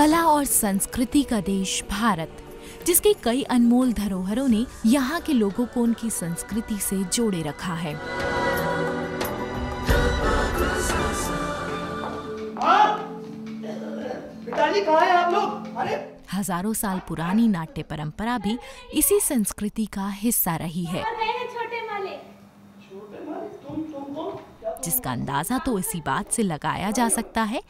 कला और संस्कृति का देश भारत, जिसकी कई अनमोल धरोहरों ने यहाँ के लोगों को उनकी संस्कृति से जोड़े रखा है। पिताजी कहाँ हैं आप लोग? अरे हजारों साल पुरानी नाट्य परंपरा भी इसी संस्कृति का हिस्सा रही है, जिसका अंदाजा तो इसी बात से लगाया जा सकता है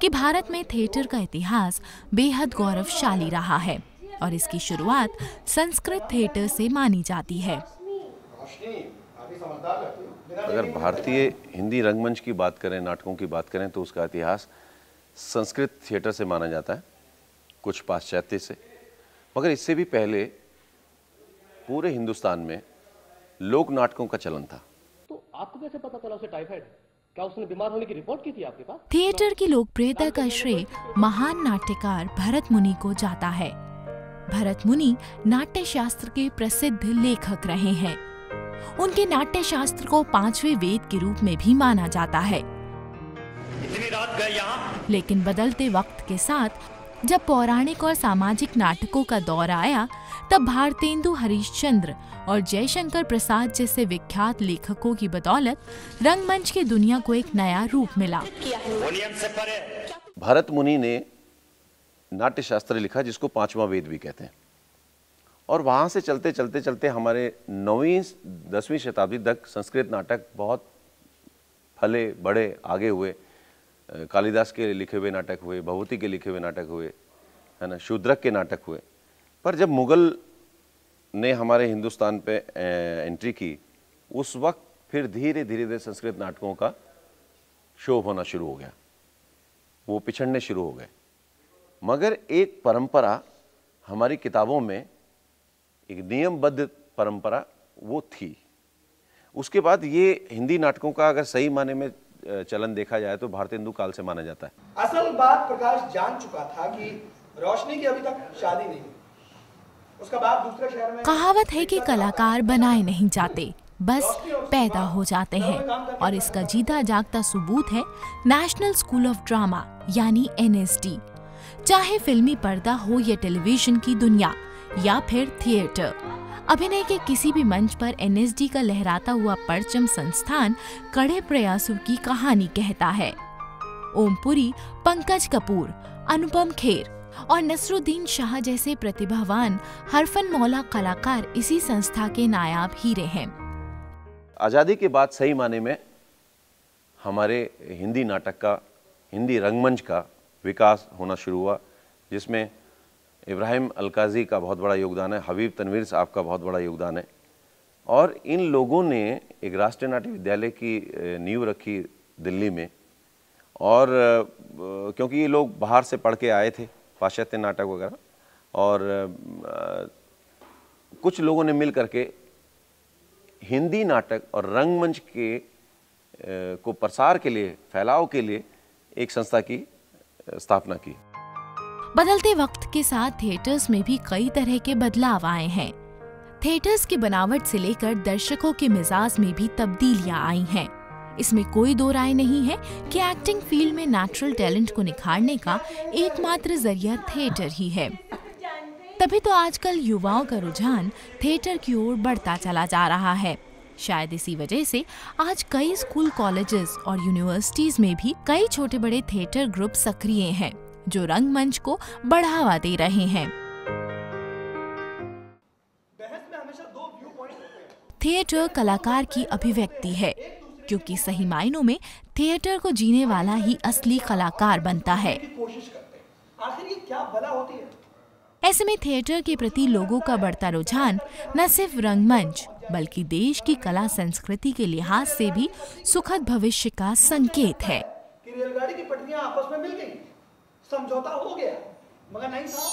कि भारत में थिएटर का इतिहास बेहद गौरवशाली रहा है और इसकी शुरुआत संस्कृत थिएटर से मानी जाती है। अगर भारतीय हिंदी रंगमंच की बात करें, नाटकों की बात करें, तो उसका इतिहास संस्कृत थिएटर से माना जाता है, कुछ पाश्चात्य से। मगर इससे भी पहले पूरे हिंदुस्तान में लोक नाटकों का चलन था। तो आपको कैसे पता चला उसे टाइफाइड? क्या उसने बीमार होने की रिपोर्ट की थी आपके पास? थिएटर की लोकप्रियता का श्रेय महान नाट्यकार भरत मुनि को जाता है। भरत मुनि नाट्य शास्त्र के प्रसिद्ध लेखक रहे हैं। उनके नाट्य शास्त्र को 5वें वेद के रूप में भी माना जाता है। इतनी रात गए यहाँ? लेकिन बदलते वक्त के साथ जब पौराणिक और सामाजिक नाटकों का दौर आया, तब भारतेंदु हरिश्चंद्र और जयशंकर प्रसाद जैसे विख्यात लेखकों की बदौलत रंगमंच की दुनिया को एक नया रूप मिला। भरत मुनि ने नाट्य शास्त्र लिखा, जिसको 5वां वेद भी कहते हैं, और वहां से चलते चलते चलते हमारे 9वीं 10वीं शताब्दी तक संस्कृत नाटक बहुत फले बड़े आगे हुए। कालिदास के लिखे हुए नाटक हुए, भगवती के लिखे हुए नाटक हुए, है ना, शूद्रक के नाटक हुए। पर जब मुगल ने हमारे हिंदुस्तान पे एंट्री की, उस वक्त फिर धीरे धीरे संस्कृत नाटकों का शोभ होना शुरू हो गया, वो पिछड़ने शुरू हो गए। मगर एक परंपरा हमारी किताबों में, एक नियमबद्ध परंपरा वो थी। उसके बाद ये हिंदी नाटकों का अगर सही माने में चलन देखा जाए तो भारतेंदु काल से माना जाता है। असल बात प्रकाश जान चुका था कि रोशनी की अभी तक शादी नहीं, उसका बाप दूसरे शहर में। कहावत है कि कलाकार बनाए नहीं जाते, बस पैदा हो जाते हैं, और इसका जीता जागता सबूत है नेशनल स्कूल ऑफ ड्रामा यानी NSD। चाहे फिल्मी पर्दा हो या टेलीविजन की दुनिया या फिर थिएटर, अभिनय के किसी भी मंच पर NSD का लहराता हुआ परचम संस्थान कड़े प्रयासों की कहानी कहता है। ओम पुरी, पंकज कपूर, अनुपम खेर और नसरुद्दीन शाह जैसे प्रतिभावान हरफन मौला कलाकार इसी संस्था के नायाब हीरे हैं। आज़ादी के बाद सही माने में हमारे हिंदी नाटक का, हिंदी रंगमंच का विकास होना शुरू हुआ, जिसमें इब्राहिम अलकाजी का बहुत बड़ा योगदान है, हबीब तनवीर साहब का बहुत बड़ा योगदान है, और इन लोगों ने एक राष्ट्रीय नाट्य विद्यालय की नींव रखी दिल्ली में। और क्योंकि ये लोग बाहर से पढ़ के आए थे पाश्चात्य नाटक वगैरह, और कुछ लोगों ने मिल करके हिंदी नाटक और रंगमंच के को प्रसार के लिए, फैलाव के लिए एक संस्था की स्थापना की। बदलते वक्त के साथ थिएटर्स में भी कई तरह के बदलाव आए हैं। थिएटर्स की बनावट से लेकर दर्शकों के मिजाज में भी तब्दीलियां आई हैं। इसमें कोई दो राय नहीं है कि एक्टिंग फील्ड में नेचुरल टैलेंट को निखारने का एकमात्र जरिया थिएटर ही है। तभी तो आजकल युवाओं का रुझान थिएटर की ओर बढ़ता चला जा रहा है। शायद इसी वजह से आज कई स्कूल, कॉलेजेस और यूनिवर्सिटीज में भी कई छोटे बड़े थिएटर ग्रुप सक्रिय हैं, जो रंगमंच को बढ़ावा दे रहे हैं। थिएटर कलाकार की अभिव्यक्ति है, क्योंकि सही मायनों में थिएटर को जीने वाला ही असली कलाकार बनता है। ऐसे में थिएटर के प्रति लोगों का बढ़ता रुझान न सिर्फ रंगमंच बल्कि देश की कला संस्कृति के लिहाज से भी सुखद भविष्य का संकेत है। रेलगाड़ी की पटरियां आपस में मिल गई, समझौता हो गया, मगर नहीं था।